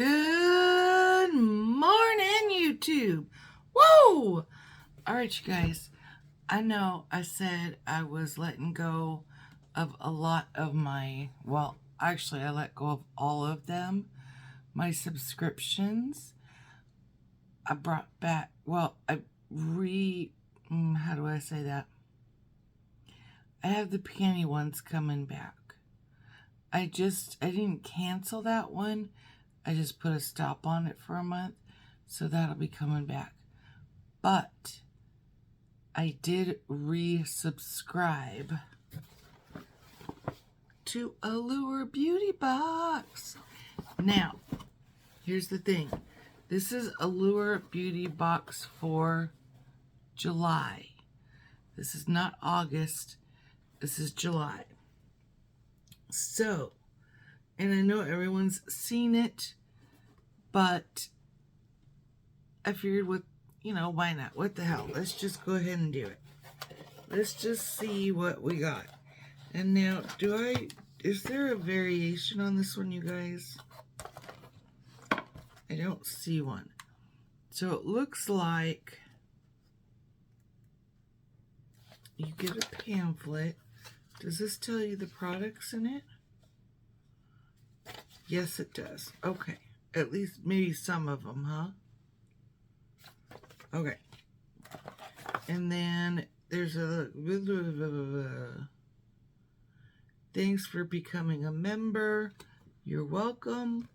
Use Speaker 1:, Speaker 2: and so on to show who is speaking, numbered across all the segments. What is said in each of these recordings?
Speaker 1: Good morning, YouTube. Whoa! All right, you guys. I know I said I was letting go of a lot of my, well, actually, I let go of all of them. My subscriptions. I brought back, well, how do I say that? I have the panty ones coming back. I didn't cancel that one. I just put a stop on it for a month, so that'll be coming back. But I did resubscribe to Allure Beauty Box. Now, here's the thing. This is Allure Beauty Box for July. This is not August. This is July. So, and I know everyone's seen it, but I figured why not? What the hell? Let's just go ahead and do it. Let's just see what we got. And now, is there a variation on this one, you guys? I don't see one. So it looks like you get a pamphlet. Does this tell you the products in it? Yes, it does. Okay. At least maybe some of them, huh? Okay. And then there's a... Thanks for becoming a member. You're welcome.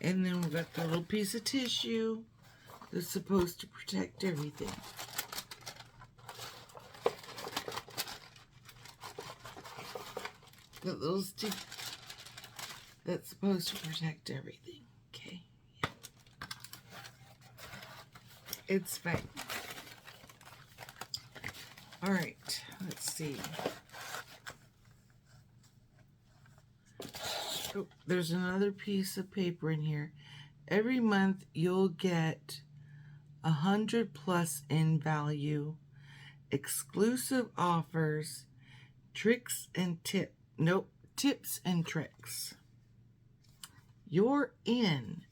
Speaker 1: And then we've got the little piece of tissue that's supposed to protect everything. The little stick that's supposed to protect everything. Okay. Yeah. It's fine. Alright, let's see. Oh, there's another piece of paper in here. Every month you'll get 100+ in value, exclusive offers, tips and tricks. You're in.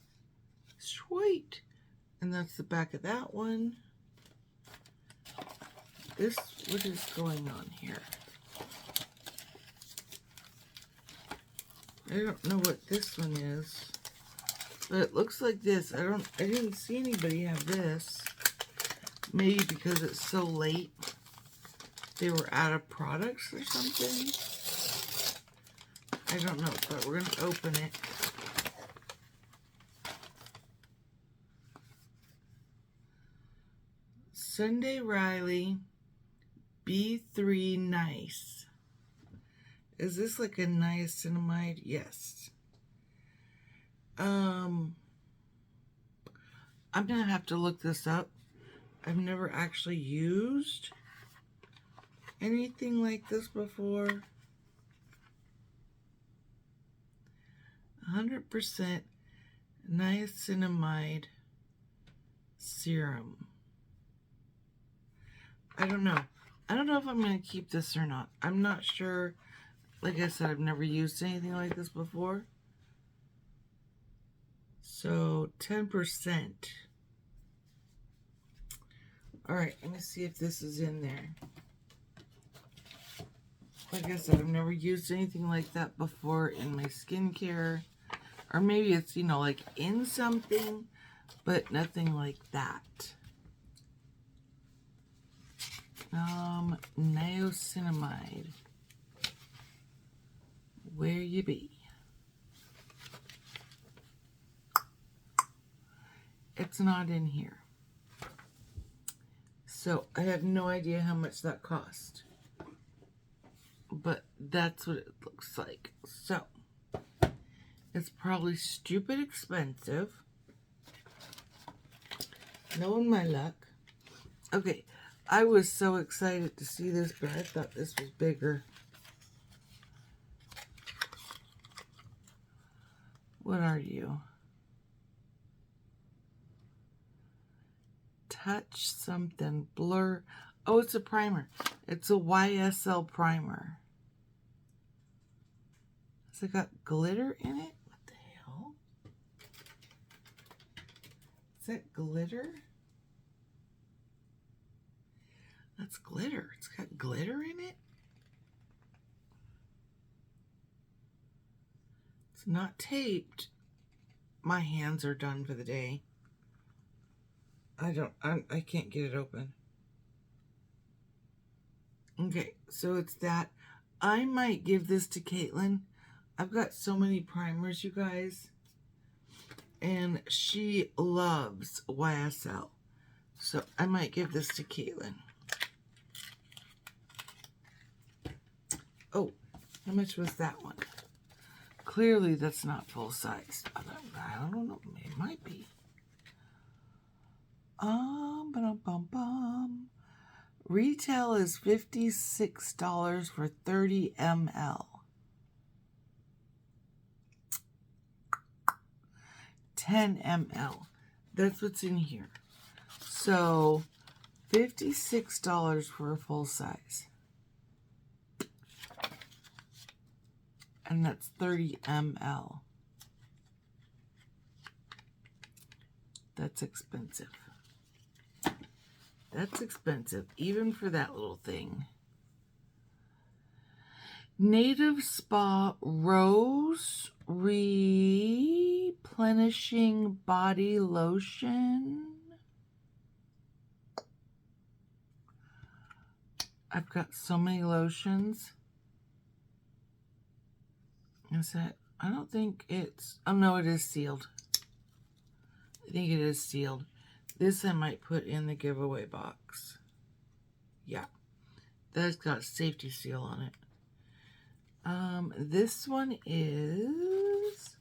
Speaker 1: Sweet. And that's the back of that one. What is going on here? I don't know what this one is, but it looks like this. I didn't see anybody have this. Maybe because it's so late, they were out of products or something. I don't know, but we're gonna open it. Sunday Riley B3 Nice. Is this like a niacinamide? Yes. I'm gonna have to look this up. I've never actually used anything like this before. 100% niacinamide serum. I don't know. I don't know if I'm going to keep this or not. I'm not sure. Like I said, I've never used anything like this before. So, 10%. Alright, let me see if this is in there. Like I said, I've never used anything like that before in my skincare. Or maybe it's, like in something, but nothing like that. Niacinamide. Where you be? It's not in here. So I have no idea how much that cost. But that's what it looks like. So it's probably stupid expensive. Knowing my luck. Okay. I was so excited to see this, but I thought this was bigger. What are you? Touch something. Blur. Oh, it's a primer. It's a YSL primer. Has it got glitter in it? What the hell? Is that glitter? That's glitter. It's got glitter in it. It's not taped. My hands are done for the day. I can't get it open. Okay, so it's that. I might give this to Caitlin. I've got so many primers, you guys. And she loves YSL. So I might give this to Caitlin. Oh, how much was that one? Clearly that's not full size. I don't know. It might be. Ba-dum-bum-bum. Retail is $56 for 30 ml. 10 ml. That's what's in here. So $56 for a full size. And that's 30 ml. That's expensive. That's expensive, even for that little thing. Native Spa Rose Replenishing Body Lotion. I've got so many lotions. Is that? I don't think it's... Oh, no, it is sealed. I think it is sealed. This I might put in the giveaway box. Yeah. That's got a safety seal on it. This one is...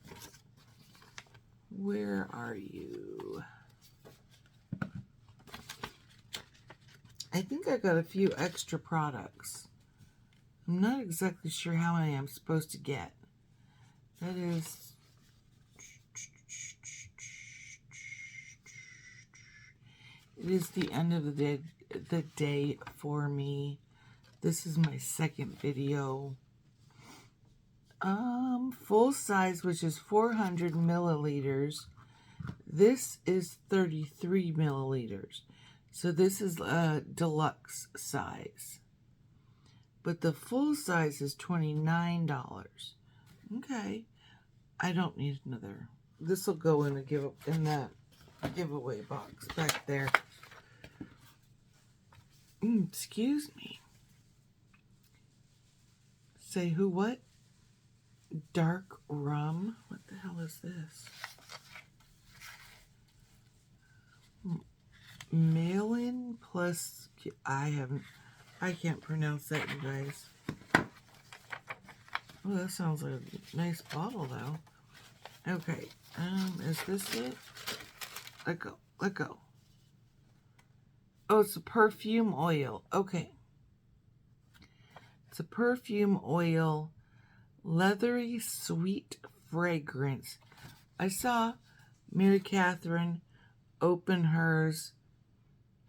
Speaker 1: Where are you? I think I got a few extra products. I'm not exactly sure how many I'm supposed to get. That is... It is the end of the day for me. This is my second video. Full size, which is 400 milliliters. This is 33 milliliters. So this is a deluxe size. But the full size is $29. Okay. I don't need another. This will go in the giveaway box back there. Excuse me. Say who what? Dark rum? What the hell is this? Mail-in plus... I can't pronounce that, you guys. Oh, that sounds like a nice bottle, though. Okay. Is this it? Let go. Let go. Oh, it's a perfume oil. Okay. It's a perfume oil, leathery sweet fragrance. I saw Mary Catherine open hers,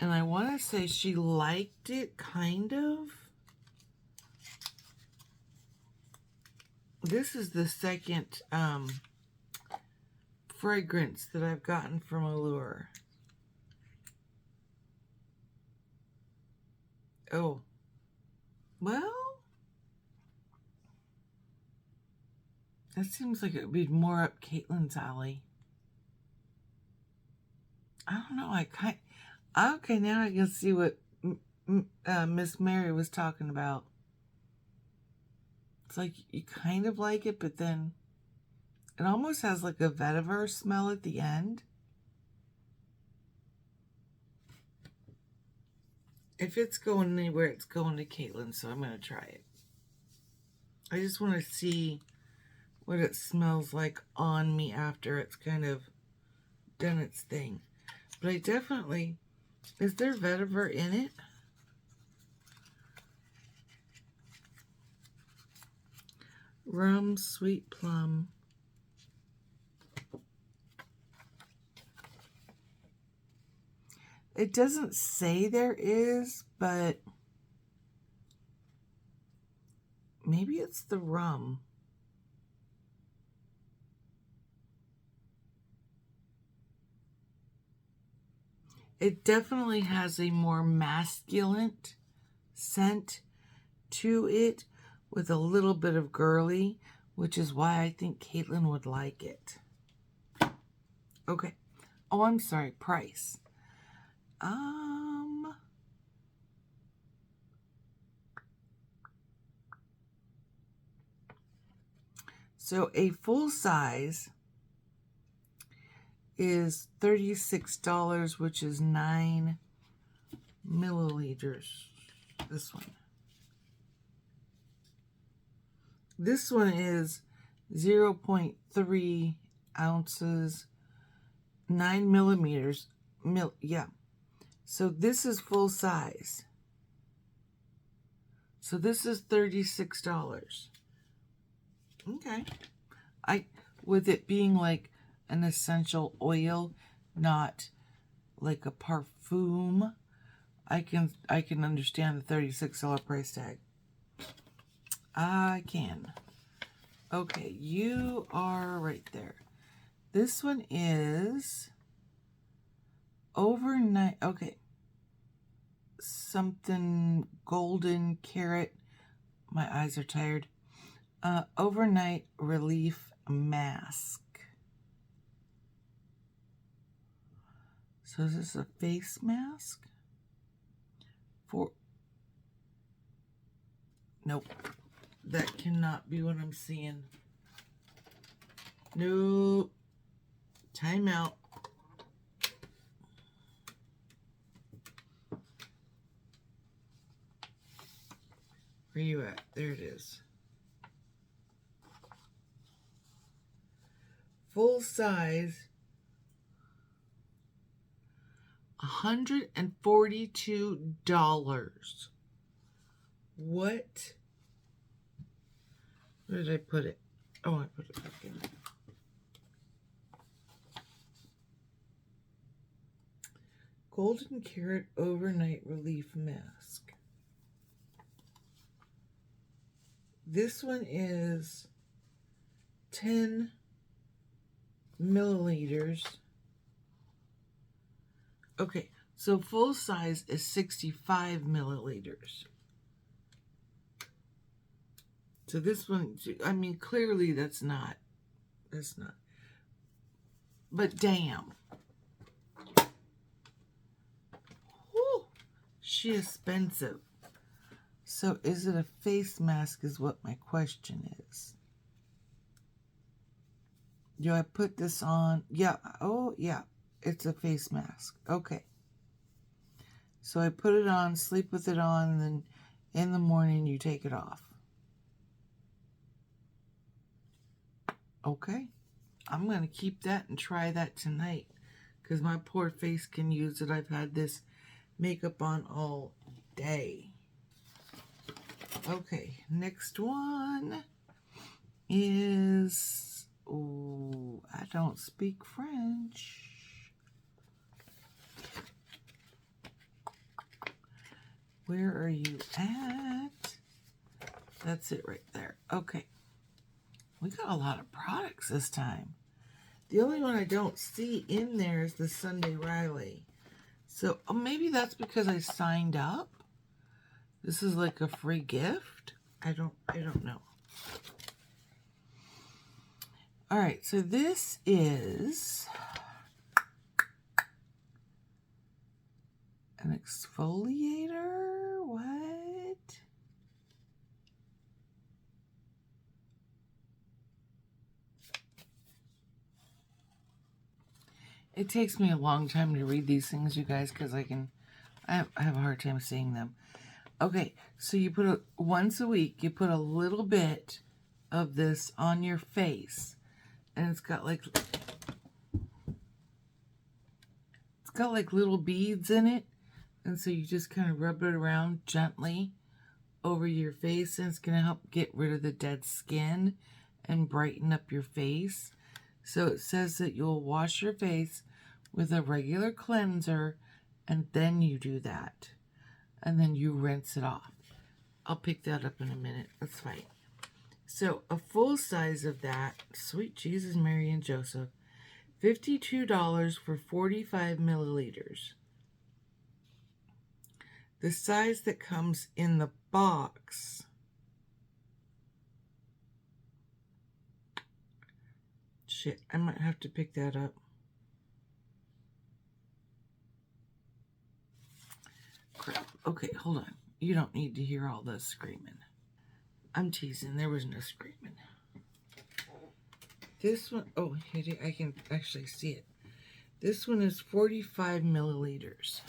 Speaker 1: and I want to say she liked it, kind of. This is the second fragrance that I've gotten from Allure. Oh. Well, that seems like it would be more up Caitlin's alley. I don't know. Okay, now I can see what Miss Mary was talking about. It's like you kind of like it, but then it almost has like a vetiver smell at the end. If it's going anywhere, it's going to Caitlin, so I'm going to try it. I just want to see what it smells like on me after it's kind of done its thing. But I definitely... Is there vetiver in it? Rum, sweet plum. It doesn't say there is, but maybe it's the rum. It definitely has a more masculine scent to it with a little bit of girly, which is why I think Caitlin would like it. Okay. Oh, I'm sorry. Price. So a full size is $36, which is 9 milliliters. This one. This one is 0.3 ounces, 9 millimeters. Yeah. So this is full size. So this is $36. Okay. With it being like an essential oil, not like a parfum, I can understand the $36 price tag. I can. Okay, you are right there. This one is overnight. Okay. Something golden carrot. My eyes are tired. Overnight relief mask. So is this a face mask? Nope. That cannot be what I'm seeing. Nope. Time out. Where you at? There it is. Full size, $142. What? Where did I put it? Oh, I put it back in. Golden Carrot Overnight Relief Mask. This one is 10 milliliters. Okay, so full size is 65 milliliters. So this one, I mean, clearly that's not. But damn. Whew, she expensive. So is it a face mask is what my question is. Do I put this on? Yeah. Oh, yeah. It's a face mask. Okay. So I put it on, sleep with it on, and then in the morning you take it off. Okay. I'm going to keep that and try that tonight because my poor face can use it. I've had this makeup on all day. Okay. Next one is... Oh, I don't speak French. Where are you at? That's it right there. Okay. We got a lot of products this time. The only one I don't see in there is the Sunday Riley. So maybe that's because I signed up. This is like a free gift. I don't know. All right, so this is an exfoliator. What? It takes me a long time to read these things, you guys, because I have a hard time seeing them. Okay, so you put once a week, you put a little bit of this on your face, and it's got like little beads in it, and so you just kind of rub it around gently over your face, and it's going to help get rid of the dead skin and brighten up your face. So it says that you'll wash your face with a regular cleanser, and then you do that. And then you rinse it off. I'll pick that up in a minute. That's fine. So a full size of that, sweet Jesus, Mary, and Joseph, $52 for 45 milliliters. the size that comes in the box. Shit, I might have to pick that up. Crap. Okay, hold on. You don't need to hear all this screaming. I'm teasing. There was no screaming. This one, oh, I can actually see it. This one is 45 milliliters.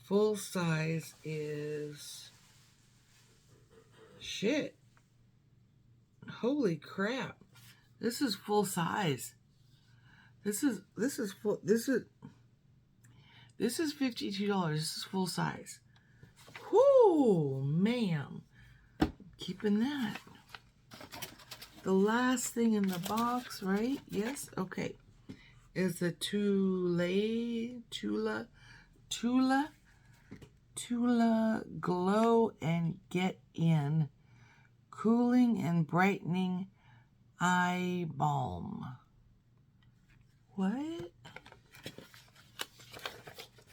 Speaker 1: Full size is, shit. Holy crap. This is full size. This is full, this is $52. This is full size. Whoo, ma'am. Keeping that. The last thing in the box, right? Yes, okay. Is the Tula Glow and Get In Cooling and Brightening Eye Balm. What?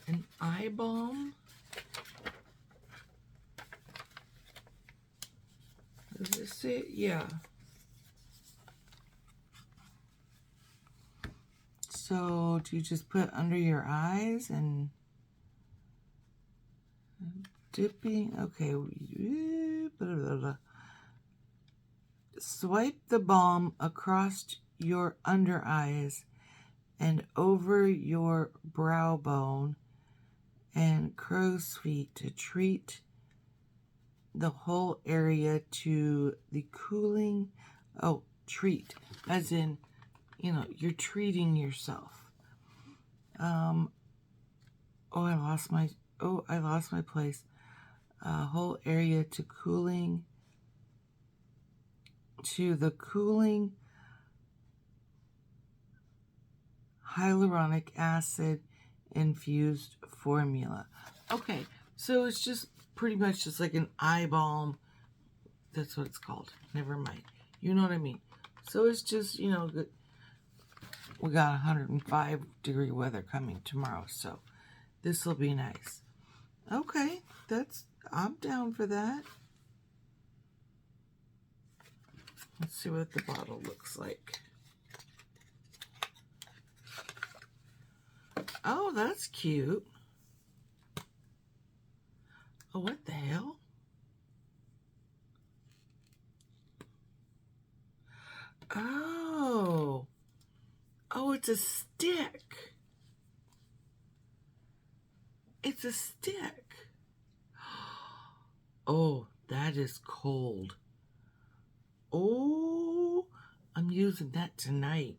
Speaker 1: An eye balm? Does this it? Yeah. So do you just put under your eyes and dipping? Okay. Blah, blah, blah. Swipe the balm across your under eyes and over your brow bone and crow's feet to treat the whole area to the cooling. Oh, treat, as in, you know, you're treating yourself. I lost my place. Whole area to cooling, to the cooling hyaluronic acid infused formula. Okay, so it's just pretty much just like an eye balm. That's what it's called. Never mind. You know what I mean. So it's just, you know, good. We got 105-degree weather coming tomorrow, so this will be nice. Okay, I'm down for that. Let's see what the bottle looks like. Oh, that's cute. Oh, what the hell? Oh. Oh, it's a stick. It's a stick. Oh, that is cold. Oh, I'm using that tonight.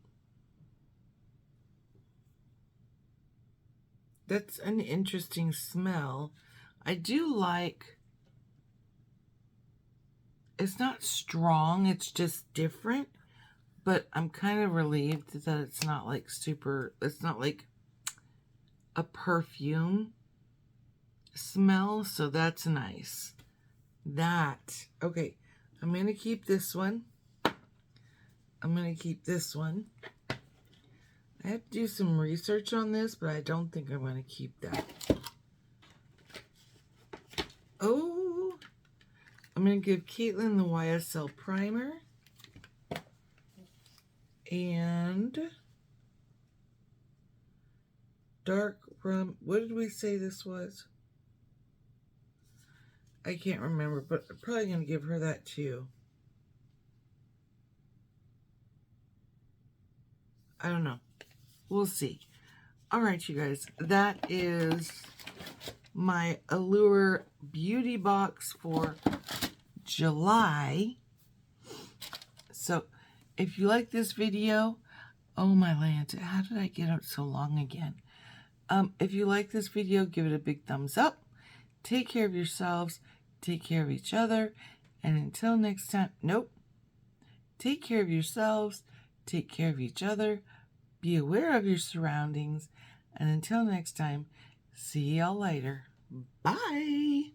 Speaker 1: That's an interesting smell. I do like, it's not strong, it's just different, but I'm kind of relieved that it's not like it's not like a perfume smell, so that's nice. Okay, I'm going to keep this one. I'm going to keep this one. I have to do some research on this, but I don't think I'm going to keep that. Oh, I'm going to give Caitlin the YSL primer. And dark rum. What did we say this was? I can't remember, but I'm probably going to give her that too. I don't know. We'll see. All right, you guys. That is my Allure Beauty Box for July. So, if you like this video, oh my land, how did I get out so long again? If you like this video, give it a big thumbs up. Take care of yourselves. Take care of each other. And until next time, take care of yourselves. Take care of each other. Be aware of your surroundings. And until next time, see y'all later. Bye.